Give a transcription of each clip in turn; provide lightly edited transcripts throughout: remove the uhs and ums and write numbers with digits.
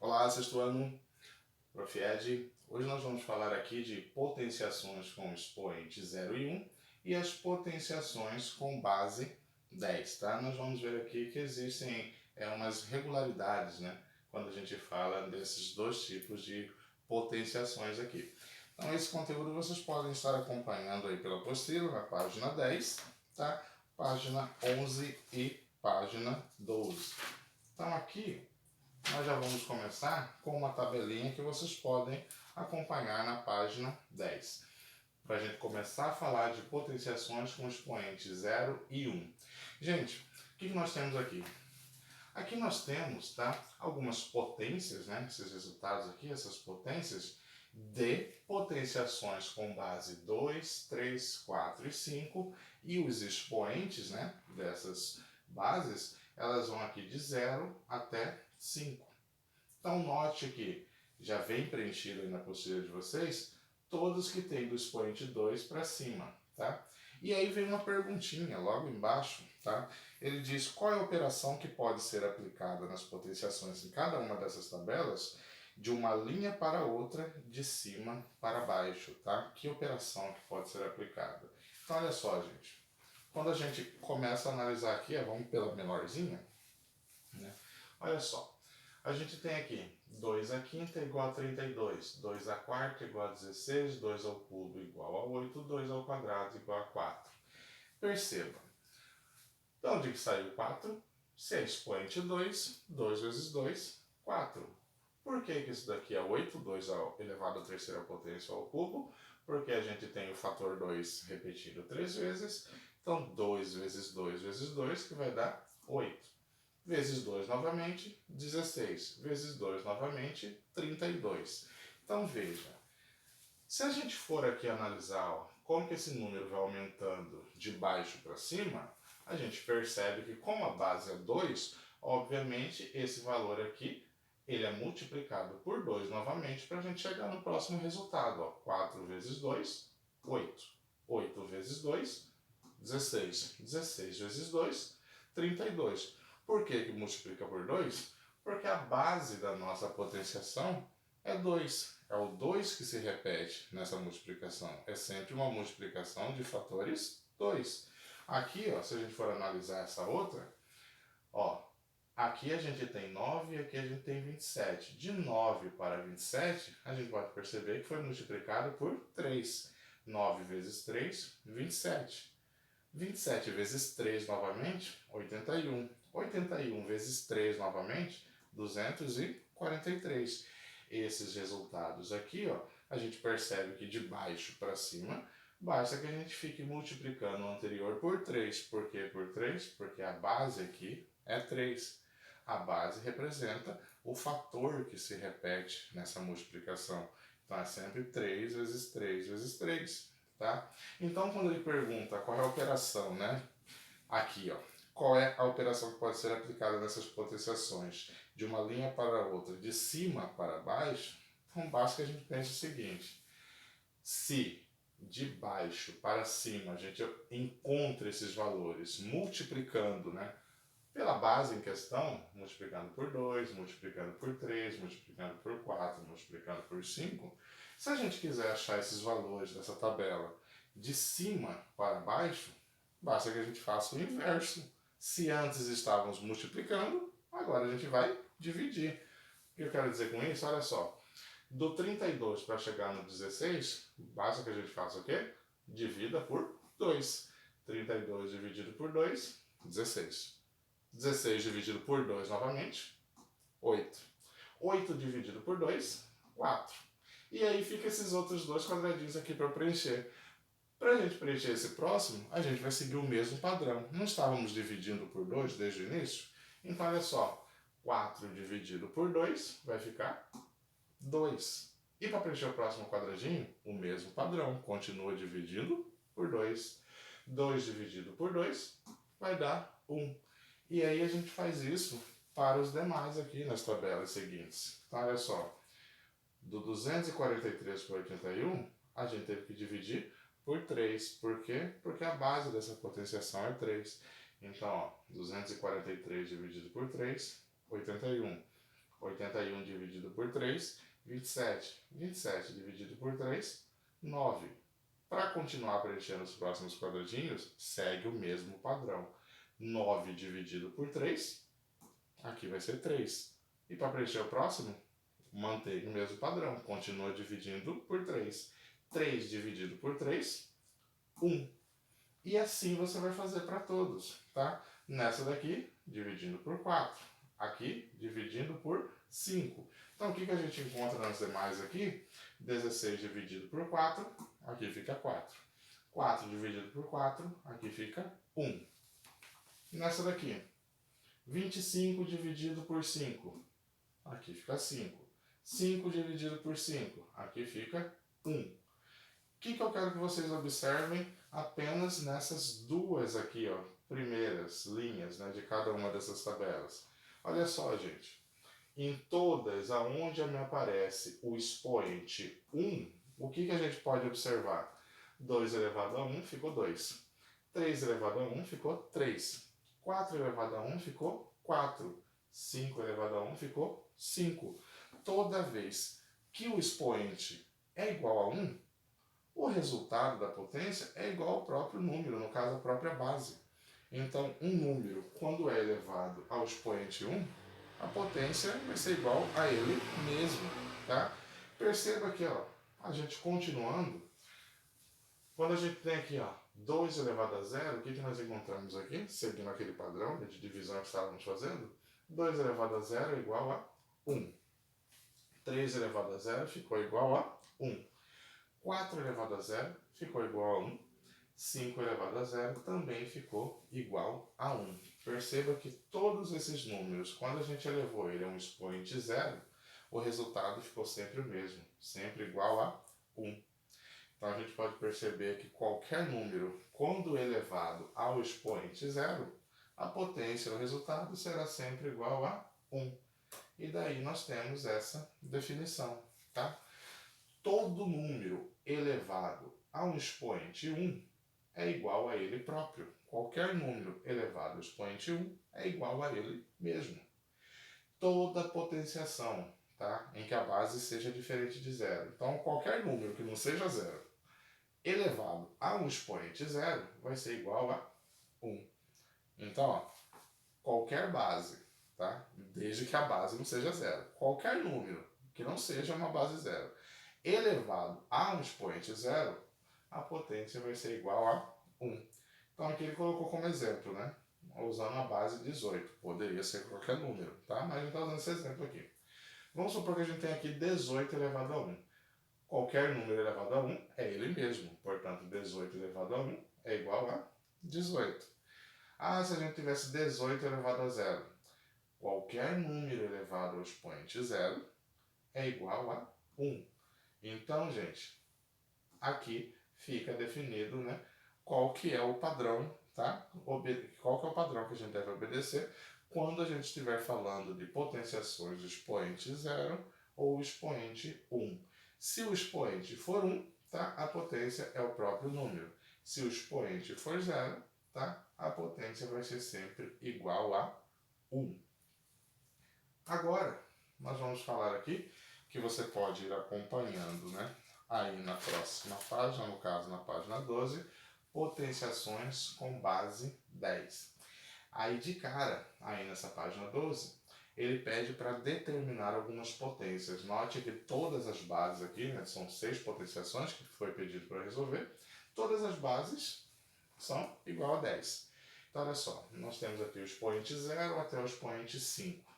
Olá, sexto ano, Prof. Ed. Hoje nós vamos falar aqui de potenciações com expoente 0 e 1 e as potenciações com base 10, tá? Nós vamos ver aqui que existem umas regularidades, né? Quando a gente fala desses dois tipos de potenciações aqui. Então esse conteúdo vocês podem estar acompanhando aí pela apostila, na página 10, tá? Página 11 e página 12. Então aqui nós já vamos começar com uma tabelinha que vocês podem acompanhar na página 10. Para a gente começar a falar de potenciações com expoentes 0 e 1. Gente, o que nós temos aqui? Aqui nós temos, tá, algumas potências, né, esses resultados aqui, essas potências, de potenciações com base 2, 3, 4 e 5, e os expoentes, né, dessas bases, elas vão aqui de 0 até 5. Então note que já vem preenchido aí na apostila de vocês todos que tem do expoente 2 para cima, tá? E aí vem uma perguntinha logo embaixo, tá? Ele diz qual é a operação que pode ser aplicada nas potenciações em cada uma dessas tabelas de uma linha para outra, de cima para baixo, tá? Que operação que pode ser aplicada? Então olha só, gente. Quando a gente começa a analisar aqui, vamos pela menorzinha, né? Olha só. A gente tem aqui 2 à quinta igual a 32, 2 à quarta igual a 16, 2 ao cubo igual a 8, 2 ao quadrado igual a 4. Perceba, de onde que saiu 4? Se é expoente 2, 2 vezes 2, 4. Por que isso daqui é 8? 2 elevado à terceira potência ao cubo, porque a gente tem o fator 2 repetido 3 vezes, então 2 vezes 2 vezes 2, que vai dar 8. Vezes 2 novamente, 16. Vezes 2 novamente, 32. Então veja, se a gente for aqui analisar como que esse número vai aumentando de baixo para cima, a gente percebe que como a base é 2, obviamente esse valor aqui ele é multiplicado por 2 novamente para a gente chegar no próximo resultado. 4 vezes 2, 8. 8 vezes 2, 16. 16 vezes 2, 32. Por que multiplica por 2? Porque a base da nossa potenciação é 2. É o 2 que se repete nessa multiplicação. É sempre uma multiplicação de fatores 2. Aqui, ó, se a gente for analisar essa outra, ó, aqui a gente tem 9 e aqui a gente tem 27. De 9 para 27, a gente pode perceber que foi multiplicado por 3. 9 vezes 3, 27. 27 vezes 3 novamente, 81. 81 vezes 3 novamente, 243. Esses resultados aqui, ó, a gente percebe que de baixo para cima, basta que a gente fique multiplicando o anterior por 3. Por que por 3? Porque a base aqui é 3. A base representa o fator que se repete nessa multiplicação. Então é sempre 3 vezes 3 vezes 3. Tá? Então, quando ele pergunta qual é a operação, né? Aqui, ó, qual é a operação que pode ser aplicada nessas potenciações de uma linha para outra, de cima para baixo, então basta que a gente pense o seguinte: se de baixo para cima a gente encontra esses valores multiplicando, né? Pela base em questão, multiplicando por 2, multiplicando por 3, multiplicando por 4, multiplicando por 5, se a gente quiser achar esses valores dessa tabela de cima para baixo, basta que a gente faça o inverso. Se antes estávamos multiplicando, agora a gente vai dividir. O que eu quero dizer com isso? Olha só. Do 32 para chegar no 16, basta que a gente faça o quê? Divida por 2. 32 dividido por 2, 16. 16 dividido por 2 novamente, 8. 8 dividido por 2, 4. E aí fica esses outros dois quadradinhos aqui para preencher. Para a gente preencher esse próximo, a gente vai seguir o mesmo padrão. Não estávamos dividindo por 2 desde o início? Então olha só, 4 dividido por 2 vai ficar 2. E para preencher o próximo quadradinho, o mesmo padrão. Continua dividindo por 2. 2 dividido por 2 vai dar 1. E aí a gente faz isso para os demais aqui nas tabelas seguintes. Então, olha só. Do 243 para 81, a gente teve que dividir por 3. Por quê? Porque a base dessa potenciação é 3. Então, ó, 243 dividido por 3, 81. 81 dividido por 3, 27. 27 dividido por 3, 9. Para continuar preenchendo os próximos quadradinhos, segue o mesmo padrão. 9 dividido por 3, aqui vai ser 3. E para preencher o próximo, mantém o mesmo padrão, continua dividindo por 3. 3 dividido por 3, 1. E assim você vai fazer para todos, tá? Nessa daqui, dividindo por 4. Aqui, dividindo por 5. Então, o que a gente encontra nas demais aqui? 16 dividido por 4, aqui fica 4. 4 dividido por 4, aqui fica 1. Nessa daqui, 25 dividido por 5, aqui fica 5. 5 dividido por 5, aqui fica 1. O que eu quero que vocês observem apenas nessas duas aqui, ó, primeiras linhas, né, de cada uma dessas tabelas. Olha só, gente. Em todas aonde me aparece o expoente 1, o que a gente pode observar? 2 elevado a 1 ficou 2. 3 elevado a 1 ficou 3. 4 elevado a 1 ficou 4. 5 elevado a 1 ficou 5. Toda vez que o expoente é igual a 1, o resultado da potência é igual ao próprio número, no caso a própria base. Então, um número, quando é elevado ao expoente 1, a potência vai ser igual a ele mesmo, tá? Perceba aqui, ó, a gente continuando, quando a gente tem aqui, ó, 2 elevado a 0, o que nós encontramos aqui? Seguindo aquele padrão de divisão que estávamos fazendo, 2 elevado a 0 é igual a 1. 3 elevado a 0 ficou igual a 1. 4 elevado a 0 ficou igual a 1. 5 elevado a 0 também ficou igual a 1. Perceba que todos esses números, quando a gente elevou ele a um expoente 0, o resultado ficou sempre o mesmo, sempre igual a 1. Então a gente pode perceber que qualquer número, quando elevado ao expoente 0, a potência, o resultado, será sempre igual a 1. E daí nós temos essa definição, tá? Todo número elevado a um expoente 1 é igual a ele próprio. Qualquer número elevado ao expoente 1 é igual a ele mesmo. Toda potenciação, tá, em que a base seja diferente de 0. Então, qualquer número que não seja 0 elevado a um expoente 0 vai ser igual a 1. Então, ó, qualquer base, tá, desde que a base não seja 0. Qualquer número que não seja uma base 0 elevado a um expoente 0, a potência vai ser igual a 1. Então aqui ele colocou como exemplo, né? Usando a base 18. Poderia ser qualquer número, tá? Mas a gente está usando esse exemplo aqui. Vamos supor que a gente tem aqui 18 elevado a 1. Qualquer número elevado a 1 é ele mesmo. Portanto, 18 elevado a 1 é igual a 18. Ah, se a gente tivesse 18 elevado a 0. Qualquer número elevado ao expoente 0 é igual a 1. Então, gente, aqui fica definido, né, qual que é o padrão, tá? Qual que é o padrão que a gente deve obedecer quando a gente estiver falando de potenciações de expoente 0 ou expoente 1. Se o expoente for 1, tá? A potência é o próprio número. Se o expoente for 0, tá? A potência vai ser sempre igual a 1. Agora, nós vamos falar aqui que você pode ir acompanhando, né? Aí na próxima página, no caso na página 12, potenciações com base 10. Aí de cara, aí nessa página 12, ele pede para determinar algumas potências. Note que todas as bases aqui, né, são 6 potenciações que foi pedido para resolver, todas as bases são igual a 10. Então olha só, nós temos aqui o expoente 0 até o expoente 5.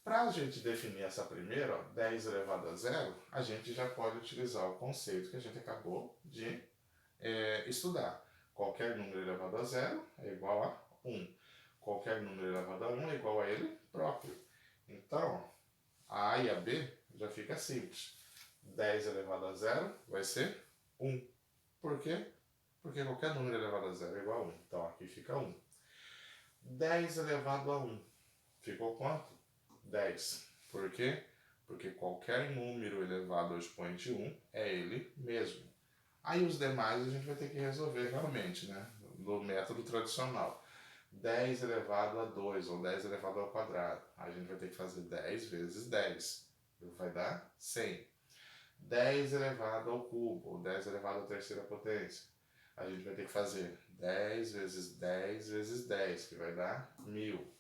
Para a gente definir essa primeira, ó, 10 elevado a 0, a gente já pode utilizar o conceito que a gente acabou de estudar. Qualquer número elevado a 0 é igual a 1. Qualquer número elevado a 1 é igual a ele próprio. Então, a A e a B já fica simples. 10 elevado a 0 vai ser 1. Por quê? Porque qualquer número elevado a 0 é igual a 1. Então, aqui fica 1. 10 elevado a 1 ficou quanto? 10. Por quê? Porque qualquer número elevado ao expoente 1 é ele mesmo. Aí os demais a gente vai ter que resolver realmente, né? No método tradicional. 10 elevado a 2, ou 10 elevado ao quadrado. A gente vai ter que fazer 10 vezes 10. Vai dar 100. 10 elevado ao cubo, ou 10 elevado à terceira potência. A gente vai ter que fazer 10 vezes 10 vezes 10, que vai dar 1000.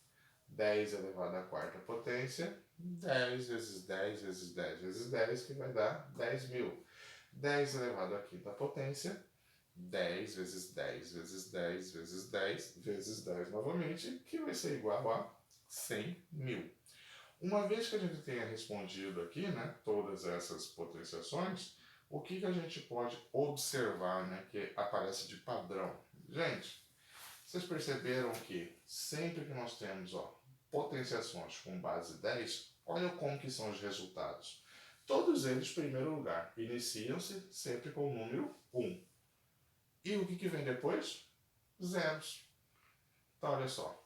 10 elevado à quarta potência, 10 vezes 10 vezes 10 vezes 10, que vai dar 10.000. 10 elevado à quinta potência, 10 vezes 10 vezes 10 vezes 10 vezes 10 novamente, que vai ser igual a 100.000. Uma vez que a gente tenha respondido aqui, né, todas essas potenciações, o que a gente pode observar, né, que aparece de padrão? Gente, vocês perceberam que sempre que nós temos potenciações com base 10, olha como que são os resultados. Todos eles, em primeiro lugar, iniciam-se sempre com o número 1. E o que vem depois? Zeros. Então, olha só.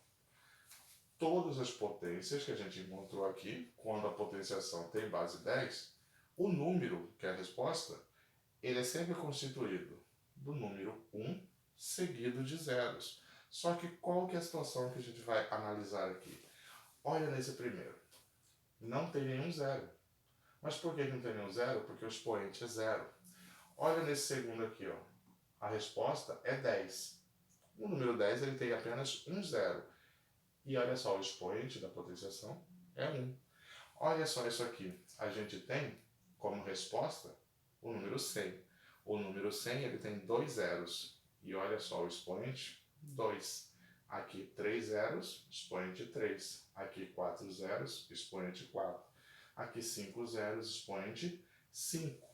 Todas as potências que a gente encontrou aqui, quando a potenciação tem base 10, o número, que é a resposta, ele é sempre constituído do número 1 seguido de zeros. Só que qual que é a situação que a gente vai analisar aqui? Olha nesse primeiro. Não tem nenhum zero. Mas por que não tem nenhum zero? Porque o expoente é zero. Olha nesse segundo aqui, ó. A resposta é 10. O número 10 ele tem apenas um zero. E olha só, o expoente da potenciação é 1. Olha só isso aqui. A gente tem como resposta o número 100. O número 100 ele tem dois zeros. E olha só, o expoente 2. Aqui 3 zeros, expoente 3. Aqui 4 zeros, expoente 4. Aqui 5 zeros, expoente 5.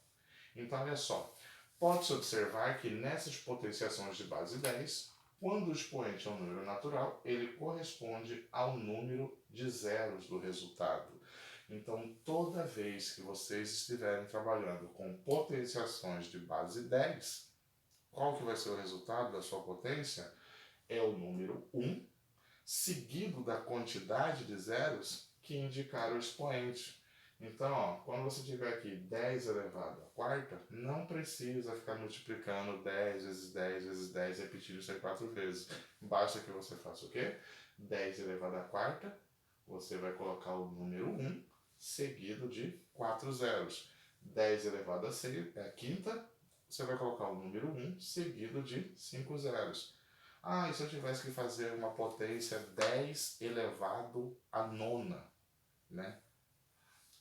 Então olha só, pode-se observar que nessas potenciações de base 10, quando o expoente é um número natural, ele corresponde ao número de zeros do resultado. Então, toda vez que vocês estiverem trabalhando com potenciações de base 10, qual que vai ser o resultado da sua potência? É o número 1, seguido da quantidade de zeros que indicar o expoente. Então, quando você tiver aqui 10 elevado à quarta, não precisa ficar multiplicando 10 vezes 10 vezes 10 e repetindo isso 4 vezes. Basta que você faça o quê? 10 elevado à quarta, você vai colocar o número 1 seguido de 4 zeros. 10 elevado à quinta, você vai colocar o número 1 seguido de 5 zeros. E se eu tivesse que fazer uma potência 10 elevado à nona, né?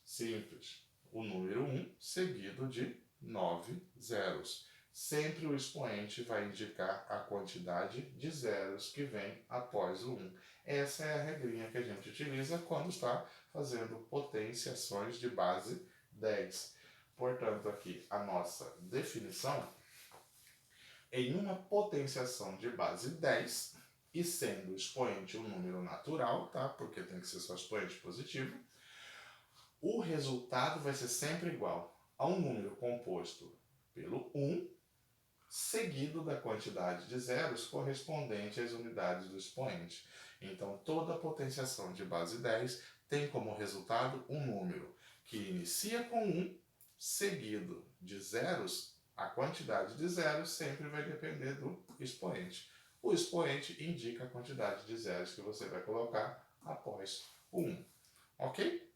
Simples. O número 1 seguido de 9 zeros. Sempre o expoente vai indicar a quantidade de zeros que vem após o 1. Essa é a regrinha que a gente utiliza quando está fazendo potenciações de base 10. Portanto, aqui a nossa definição: em uma potenciação de base 10, e sendo o expoente um número natural, tá? Porque tem que ser só expoente positivo, o resultado vai ser sempre igual a um número composto pelo 1, seguido da quantidade de zeros correspondente às unidades do expoente. Então, toda potenciação de base 10 tem como resultado um número que inicia com 1, seguido de zeros. A quantidade de zeros sempre vai depender do expoente. O expoente indica a quantidade de zeros que você vai colocar após o 1. Ok?